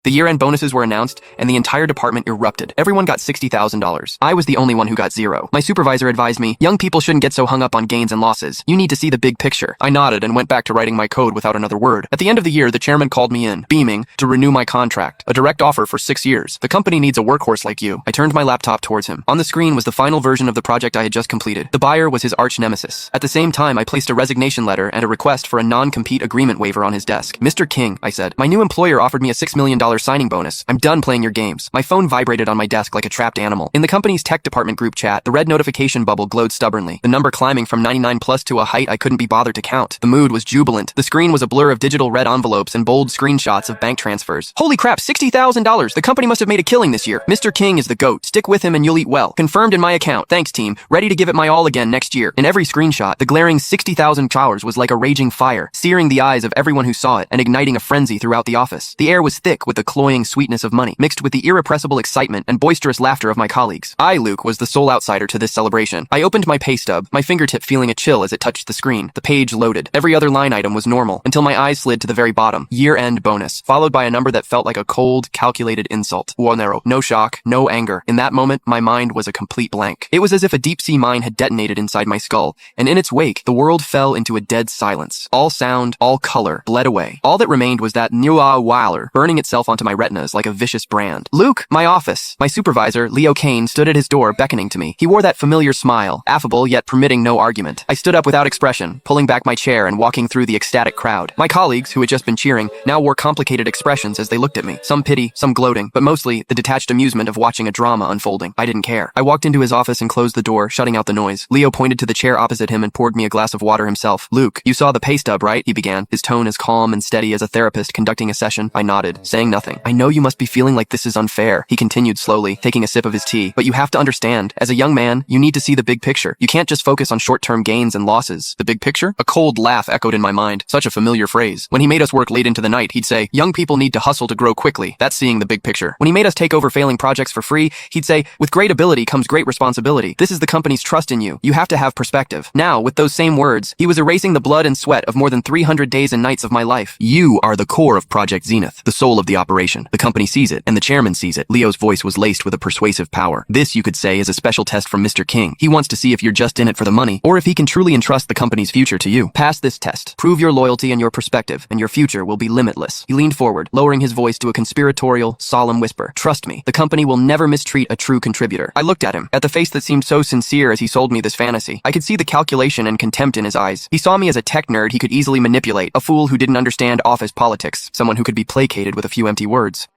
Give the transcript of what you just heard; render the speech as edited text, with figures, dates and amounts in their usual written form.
The year-end bonuses were announced, and the entire department erupted. Everyone got $60,000. I was the only one who got zero. My supervisor advised me, young people shouldn't get so hung up on gains and losses. You need to see the big picture. I nodded and went back to writing my code without another word. At the end of the year, the chairman called me in, beaming, to renew my contract. A direct offer for 6 years. The company needs a workhorse like you. I turned my laptop towards him. On the screen was the final version of the project I had just completed. The buyer was his arch nemesis. At the same time, I placed a resignation letter and a request for a non-compete agreement waiver on his desk. Mr. King, I said, my new employer offered me a $6 million signing bonus. I'm done playing your games. My phone vibrated on my desk like a trapped animal. In the company's tech department group chat, the red notification bubble glowed stubbornly, the number climbing from 99 plus to a height I couldn't be bothered to count. The mood was jubilant. The screen was a blur of digital red envelopes and bold screenshots of bank transfers. Holy crap, $60,000! The company must have made a killing this year. Mr. King is the GOAT. Stick with him and you'll eat well. Confirmed in my account. Thanks, team. Ready to give it my all again next year. In every screenshot, the glaring 60,000 hours was like a raging fire, searing the eyes of everyone who saw it and igniting a frenzy throughout the office. The air was thick with the cloying sweetness of money, mixed with the irrepressible excitement and boisterous laughter of my colleagues. I, Luke, was the sole outsider to this celebration. I opened my pay stub, my fingertip feeling a chill as it touched the screen. The page loaded. Every other line item was normal, until my eyes slid to the very bottom. Year-end bonus, followed by a number that felt like a cold, calculated insult. Uonero. No shock, no anger. In that moment, my mind was a complete blank. It was as if a deep-sea mine had detonated inside my skull, and in its wake, the world fell into a dead silence. All sound, all color, bled away. All that remained was that Nua Weiler burning itself onto my retinas like a vicious brand. Luke, my office. My supervisor, Leo Kane, stood at his door beckoning to me. He wore that familiar smile, affable yet permitting no argument. I stood up without expression, pulling back my chair and walking through the ecstatic crowd. My colleagues, who had just been cheering, now wore complicated expressions as they looked at me. Some pity, some gloating, but mostly the detached amusement of watching a drama unfolding. I didn't care. I walked into his office and closed the door, shutting out the noise. Leo pointed to the chair opposite him and poured me a glass of water himself. Luke, you saw the pay stub, right? He began, his tone as calm and steady as a therapist conducting a session. I nodded, saying nothing. I know you must be feeling like this is unfair, he continued slowly, taking a sip of his tea. But you have to understand, as a young man, you need to see the big picture. You can't just focus on short-term gains and losses. The big picture? A cold laugh echoed in my mind. Such a familiar phrase. When he made us work late into the night, he'd say, young people need to hustle to grow quickly. That's seeing the big picture. When he made us take over failing projects for free, he'd say, with great ability comes great responsibility. This is the company's trust in you. You have to have perspective. Now, with those same words, he was erasing the blood and sweat of more than 300 days and nights of my life. You are the core of Project Zenith, the soul of the operation. The company sees it, and the chairman sees it. Leo's voice was laced with a persuasive power. This, you could say, is a special test from Mr. King. He wants to see if you're just in it for the money, or if he can truly entrust the company's future to you. Pass this test. Prove your loyalty and your perspective, and your future will be limitless. He leaned forward, lowering his voice to a conspiratorial, solemn whisper. Trust me, the company will never mistreat a true contributor. I looked at him, at the face that seemed so sincere as he sold me this fantasy. I could see the calculation and contempt in his eyes. He saw me as a tech nerd he could easily manipulate, a fool who didn't understand office politics, someone who could be placated with a few empty words.